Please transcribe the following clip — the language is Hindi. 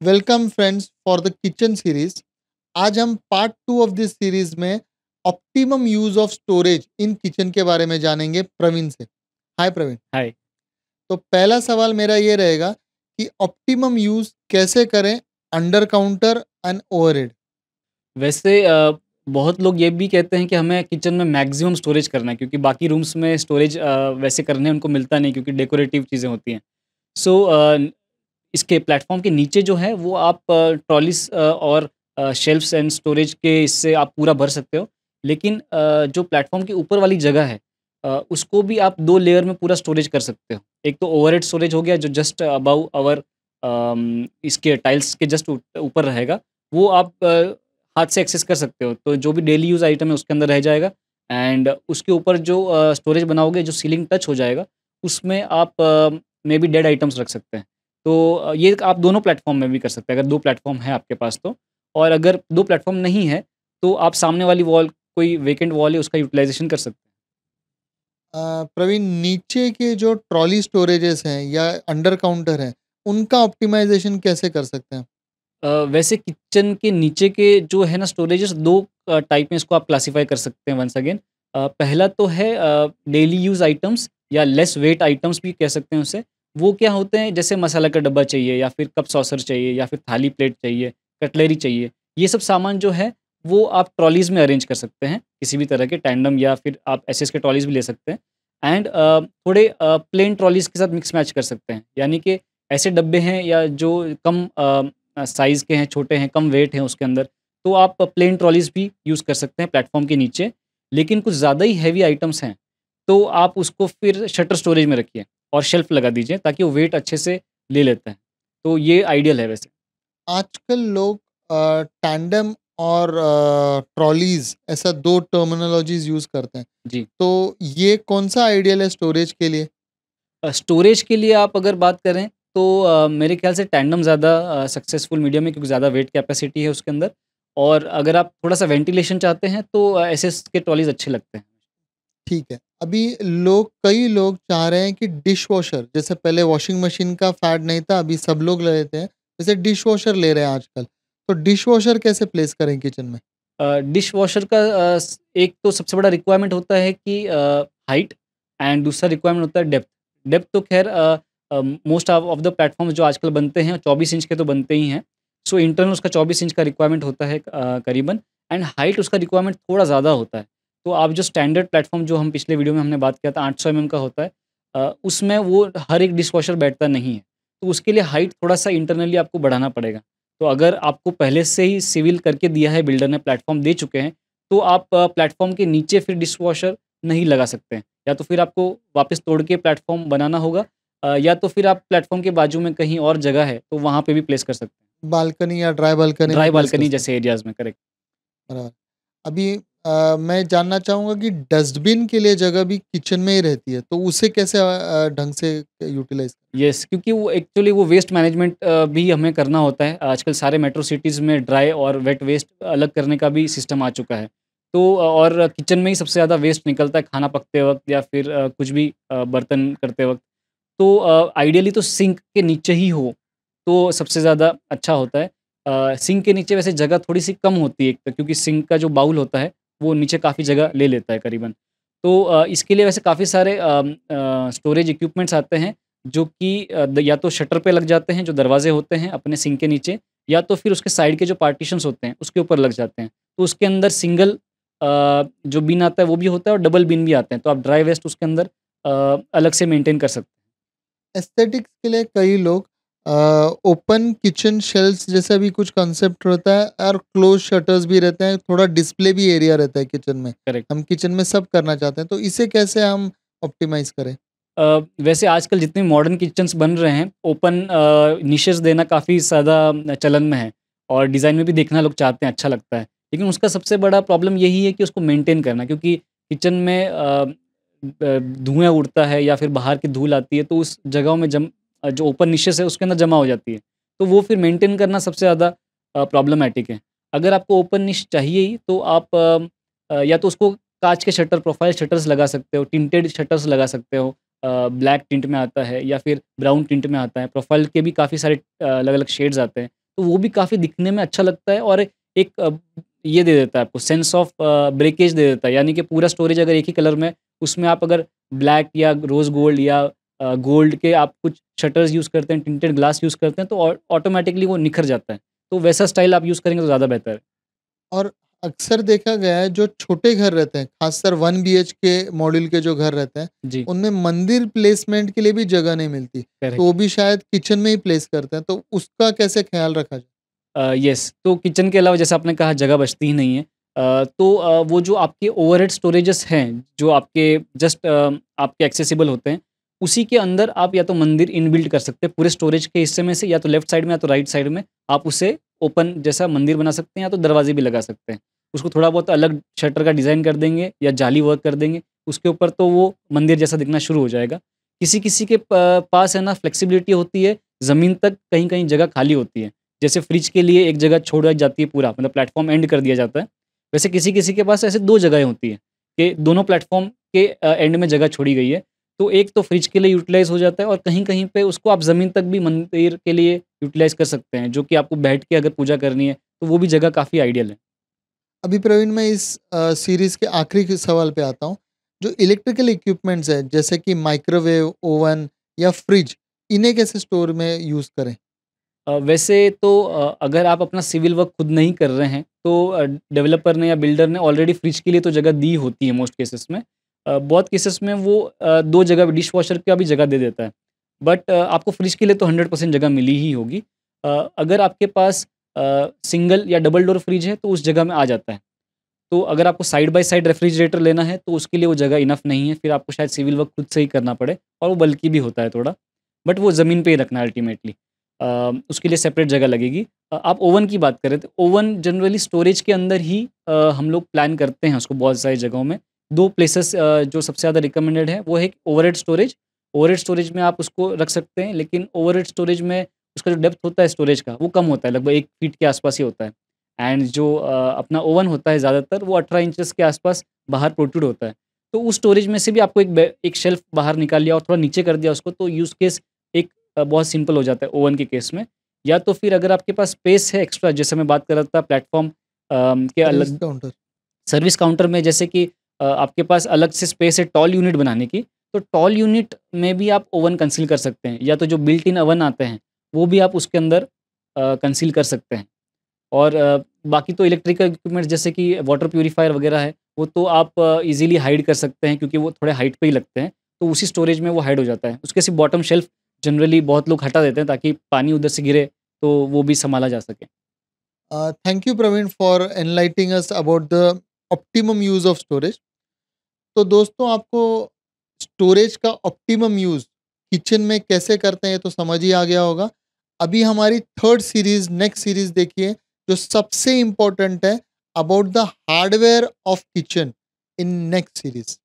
Welcome friends for the kitchen series. आज हम पार्ट 2 ऑफ दिस सीरीज में optimum use of storage in kitchen के बारे में जानेंगे प्रवीण से। हाय प्रवीण। हाय। तो पहला सवाल मेरा ये रहेगा कि ऑप्टिमम यूज कैसे करें अंडर काउंटर एंड ओवरहेड। वैसे बहुत लोग ये भी कहते हैं कि हमें किचन में मैक्सिमम स्टोरेज करना है क्योंकि बाकी रूम्स में स्टोरेज वैसे करने उनको मिलता नहीं क्योंकि डेकोरेटिव चीज़ें होती हैं। सो इसके प्लेटफ़ॉर्म के नीचे जो है वो आप ट्रॉलीज़ और शेल्फ्स एंड स्टोरेज के इससे आप पूरा भर सकते हो। लेकिन जो प्लेटफ़ॉर्म के ऊपर वाली जगह है उसको भी आप 2 लेयर में पूरा स्टोरेज कर सकते हो। एक तो ओवरहेड स्टोरेज हो गया जो जस्ट अबव आवर इसके टाइल्स के जस्ट ऊपर रहेगा। वो आप हाथ से एक्सेस कर सकते हो। तो जो भी डेली यूज़ आइटम है उसके अंदर रह जाएगा एंड उसके ऊपर जो स्टोरेज बनाओगे जो सीलिंग टच हो जाएगा उसमें आप मे बी डेड आइटम्स रख सकते हैं। तो ये आप दोनों प्लेटफ़ॉर्म में भी कर सकते हैं अगर 2 प्लेटफ़ॉर्म है आपके पास तो। और अगर 2 प्लेटफ़ॉर्म नहीं है तो आप सामने वाली वॉल कोई वेकेंट वॉल है उसका यूटिलाइज़ेशन कर सकते हैं। प्रवीण, नीचे के जो ट्रॉली स्टोरेजेस हैं या अंडर काउंटर हैं, उनका ऑप्टिमाइजेशन कैसे कर सकते हैं? वैसे किचन के नीचे के जो है ना स्टोरेजेस 2 टाइप में इसको आप क्लासिफ़ाई कर सकते हैं वन्स अगेन। पहला तो है डेली यूज़ आइटम्स या लेस वेट आइटम्स भी कह सकते हैं उसे। वो क्या होते हैं जैसे मसाला का डब्बा चाहिए या फिर कप सॉसर चाहिए या फिर थाली प्लेट चाहिए, कटलरी चाहिए। ये सब सामान जो है वो आप ट्रॉलीज़ में अरेंज कर सकते हैं, किसी भी तरह के टैंडम या फिर आप एसएस के ट्रॉलीज़ भी ले सकते हैं। एंड थोड़े प्लेन ट्रॉलीज़ के साथ मिक्स मैच कर सकते हैं। यानी कि ऐसे डब्बे हैं या जो कम साइज़ के हैं, छोटे हैं, कम वेट हैं उसके अंदर, तो आप प्लेन ट्रॉलीज़ भी यूज़ कर सकते हैं प्लेटफ़ॉर्म के नीचे। लेकिन कुछ ज़्यादा ही हेवी आइटम्स हैं, तो आप उसको फिर शटर स्टोरेज में रखिए और शेल्फ़ लगा दीजिए ताकि वो वेट अच्छे से ले लेता है। तो ये आइडियल है वैसे। आजकल लोग टैंडम और ट्रॉलीज ऐसा 2 टर्मिनोलॉजीज़ यूज़ करते हैं। जी। तो ये कौन-सा आइडियल है स्टोरेज के लिए? स्टोरेज के लिए आप अगर बात करें तो मेरे ख़्याल से टैंडम ज़्यादा सक्सेसफुल मीडियम है क्योंकि ज़्यादा वेट कैपेसिटी है उसके अंदर। और अगर आप थोड़ा-सा वेंटिलेशन चाहते हैं तो एसएस के ट्रॉलीज़ अच्छे लगते हैं। ठीक है। अभी कई लोग चाह रहे हैं कि डिशवॉशर, जैसे पहले वॉशिंग मशीन का फ़ैड नहीं था, अभी सब लोग ले लेते हैं, वैसे डिशवॉशर ले रहे हैं आजकल। तो डिशवॉशर कैसे प्लेस करें किचन में? डिश वॉशर का एक तो सबसे बड़ा रिक्वायरमेंट होता है कि हाइट एंड दूसरा रिक्वायरमेंट होता है डेप्थ। डेप्थ तो ख़ैर मोस्ट ऑफ द प्लेटफ़ॉर्म्स जो आजकल बनते हैं 24 इंच के तो बनते ही हैं। सो इंटरनल उसका 24 इंच का रिक्वायरमेंट होता है करीबन। एंड हाइट उसका रिक्वायरमेंट थोड़ा ज़्यादा होता है। तो आप जो स्टैंडर्ड प्लेटफ़ॉर्म जो हम पिछले वीडियो में हमने बात किया था 800 एमएम का होता है, उसमें वो हर एक डिश वॉशर बैठता नहीं है। तो उसके लिए हाइट थोड़ा-सा इंटरनली आपको बढ़ाना पड़ेगा। तो अगर आपको पहले से ही सिविल करके दिया है बिल्डर ने प्लेटफ़ॉर्म दे चुके हैं, तो आप प्लेटफ़ॉर्म के नीचे फिर डिशवॉशर नहीं लगा सकते हैं। या तो फिर आपको वापस तोड़ के प्लेटफ़ॉर्म बनाना होगा, या तो फिर आप प्लेटफ़ॉर्म के बाजू में कहीं और जगह है, तो वहाँ पे भी प्लेस कर सकते बालकनी या ड्राई हैं। बालकनी में ड्राई प्लेस कर बालकनी सकते हैं। जैसे एरियाज़ में, करेक्ट। बराबर। अभी मैं जानना चाहूँगा कि डस्टबिन के लिए जगह भी किचन में ही रहती है, तो उसे कैसे ढंग से यूटिलाइज़ करें? येस, क्योंकि वो एक्चुअली वो वेस्ट मैनेजमेंट भी हमें करना होता है। आजकल सारे मेट्रो सिटीज़ में ड्राई और वेट वेस्ट अलग करने का भी सिस्टम आ चुका है। तो और किचन में ही सबसे ज़्यादा वेस्ट निकलता है खाना पकते वक़्त या फिर कुछ भी बर्तन करते वक़्त। तो आइडियली तो सिंक के नीचे ही हो, तो सबसे ज़्यादा अच्छा होता है। सिंक के नीचे वैसे जगह थोड़ी-सी कम होती है एक तो क्योंकि सिंक का जो बाउल होता है, वो नीचे काफ़ी जगह ले लेता है करीबन। तो इसके लिए वैसे काफ़ी सारे स्टोरेज इक्विपमेंट्स आते हैं जो कि या तो शटर पे लग जाते हैं जो दरवाजे होते हैं अपने सिंक के नीचे, या तो फिर उसके साइड के जो पार्टीशंस होते हैं उसके ऊपर लग जाते हैं। तो उसके अंदर सिंगल जो बिन आता है वो भी होता है और डबल बिन भी आते हैं। तो आप ड्राई वेस्ट उसके अंदर अलग से मेंटेन कर सकते हैं। एस्थेटिक्स के लिए कई लोग ओपन किचन शेल्फ्स जैसा भी कुछ कंसेप्ट रहता है और क्लोज शटर्स भी रहते हैं, थोड़ा डिस्प्ले भी एरिया रहता है किचन में। करेक्ट। हम किचन में सब करना चाहते हैं, तो इसे कैसे हम ऑप्टिमाइज़ करें? वैसे आजकल जितने मॉडर्न किचन्स बन रहे हैं, ओपन निशेज़ देना काफ़ी ज़्यादा चलन में है और डिज़ाइन में भी देखना लोग चाहते हैं, अच्छा लगता है। लेकिन उसका सबसे बड़ा प्रॉब्लम यही है कि उसको मेंटेन करना, क्योंकि किचन में धुआँ उड़ता है या फिर बाहर की धूल आती है, तो उस जगहों में जो ओपन निशेज़ है उसके अंदर जमा हो जाती है। तो वो फिर मेंटेन करना सबसे ज़्यादा प्रॉब्लमैटिक है। अगर आपको ओपन निश चाहिए ही तो आप या तो उसको काँच के शटर, प्रोफ़ाइल शटर्स लगा सकते हो, टिंटेड शटर्स लगा सकते हो। ब्लैक टिंट में आता है या फिर ब्राउन टिंट में आता है। प्रोफ़ाइल के भी काफ़ी सारे अलग-अलग शेड्स आते हैं। तो वो भी काफ़ी दिखने में अच्छा लगता है और एक ये दे देता है आपको सेंस ऑफ ब्रेकेज दे देता है। यानी कि पूरा स्टोरेज अगर एक ही कलर में, उसमें आप अगर ब्लैक या रोज़ गोल्ड या गोल्ड के आप कुछ शटर्स यूज़ करते हैं, टिंटेड ग्लास यूज़ करते हैं, तो ऑटोमैटिकली वो निखर जाता है। तो वैसा स्टाइल आप यूज़ करेंगे तो ज़्यादा बेहतर है। और अक्सर देखा गया है जो छोटे घर रहते हैं, खासकर 1 बीएचके मॉड्यूल के जो घर रहते हैं, जी, उनमें मंदिर प्लेसमेंट के लिए भी जगह नहीं मिलती। तो करेक्ट। वो भी शायद किचन में ही प्लेस करते हैं, तो उसका कैसे ख़्याल रखा जाए? यस, तो किचन के अलावा जैसे आपने कहा जगह बचती ही नहीं है। तो वो जो आपके ओवरहेड स्टोरेजेस हैं, जो आपके जस्ट आपके एक्सेसिबल होते हैं, उसी के अंदर आप या तो मंदिर इनबिल्ट कर सकते हैं पूरे स्टोरेज के हिस्से में से, या तो लेफ्ट साइड में या तो राइट साइड में आप उसे ओपन जैसा मंदिर बना सकते हैं, या तो दरवाजे भी लगा सकते हैं। उसको थोड़ा बहुत अलग शटर का डिज़ाइन कर देंगे या जाली वर्क कर देंगे, उसके ऊपर तो वो मंदिर जैसा दिखना शुरू हो जाएगा। किसी-किसी के पास है ना फ्लेक्सिबिलिटी होती है, ज़मीन तक कहीं-कहीं जगह खाली होती है। जैसे फ्रिज के लिए एक जगह छोड़ जाती है पूरा, मतलब प्लेटफ़ॉर्म एंड कर दिया जाता है। वैसे किसी-किसी के पास ऐसे 2 जगहें होती हैं कि दोनों प्लेटफ़ॉर्म के एंड में जगह छोड़ी गई है। तो एक तो फ्रिज के लिए यूटिलाइज़ हो जाता है और कहीं-कहीं पे उसको आप ज़मीन तक भी मंदिर के लिए यूटिलाइज़ कर सकते हैं, जो कि आपको बैठ के अगर पूजा करनी है, तो वो भी जगह काफ़ी आइडियल है। अभी प्रवीण, मैं इस सीरीज़ के आखिरी के सवाल पे आता हूँ। जो इलेक्ट्रिकल इक्विपमेंट्स हैं, जैसे कि माइक्रोवेव, ओवन या फ्रिज, इन्हें कैसे स्टोर में यूज़ करें? वैसे तो अगर आप अपना सिविल वर्क खुद नहीं कर रहे हैं, तो डेवलपर ने या बिल्डर ने ऑलरेडी फ्रिज के लिए तो जगह दी होती है मोस्ट केसेस में। बहुत केसेस में वो 2 जगह डिश वॉशर का भी जगह दे देता है। बट आपको फ्रिज के लिए तो 100% जगह मिली ही होगी। अगर आपके पास सिंगल या डबल डोर फ्रिज है, तो उस जगह में आ जाता है। तो अगर आपको साइड बाय साइड रेफ्रिजरेटर लेना है, तो उसके लिए वो जगह इनफ नहीं है, फिर आपको शायद सिविल वर्क खुद से ही करना पड़े, और वो बल्की भी होता है थोड़ा। बट वो ज़मीन पे ही रखना है अल्टीमेटली। उसके लिए सेपरेट जगह लगेगी। आप ओवन की बात करें, तो ओवन जनरली स्टोरेज के अंदर ही हम लोग प्लान करते हैं उसको बहुत सारी जगहों में। 2 प्लेसेस जो सबसे ज़्यादा रिकमेंडेड है, वो है ओवरहेड स्टोरेज। ओवरहेड स्टोरेज में आप उसको रख सकते हैं, लेकिन ओवरहेड स्टोरेज में उसका जो डेप्थ होता है स्टोरेज का, वो कम होता है, लगभग 1 फीट के आसपास ही होता है। एंड जो अपना ओवन होता है ज़्यादातर, वो 18 इंचेस के आसपास बाहर प्रोट्रूड होता है। तो उस स्टोरेज में से भी आपको एक शेल्फ बाहर निकाल लिया और थोड़ा नीचे कर दिया उसको, तो यूज़ केस एक बहुत सिंपल हो जाता है ओवन के केस में। या तो फिर अगर आपके पास स्पेस है एक्स्ट्रा, जैसे मैं बात कर रहा था प्लेटफ़ॉर्म के सर्विस अलग काउंटर। सर्विस काउंटर में, जैसे कि आपके पास अलग से स्पेस है टॉल यूनिट बनाने की, तो टॉल यूनिट में भी आप ओवन कंसील कर सकते हैं, या तो जो बिल्ट इन ओवन आते हैं, वो भी आप उसके अंदर कंसील कर सकते हैं। और बाकी तो इलेक्ट्रिकल इक्विपमेंट्स जैसे कि वाटर प्यूरीफायर वगैरह है, वो तो आप ईज़िली हाइड कर सकते हैं, क्योंकि वो थोड़े हाइट पे ही लगते हैं, तो उसी स्टोरेज में वो हाइड हो जाता है। उसके सिर्फ़ बॉटम शेल्फ जनरली बहुत लोग हटा देते हैं, ताकि पानी उधर से गिरे तो वो भी सँभाला जा सके। Thank you Praveen for enlightening us about the optimum use of storage. तो दोस्तों, आपको स्टोरेज का ऑप्टिमम यूज़ किचन में कैसे करते हैं ये तो समझ ही आ गया होगा। अभी हमारी थर्ड सीरीज़, नेक्स्ट सीरीज़ देखिए, जो सबसे इम्पोर्टेंट है, about the hardware of kitchen in next series.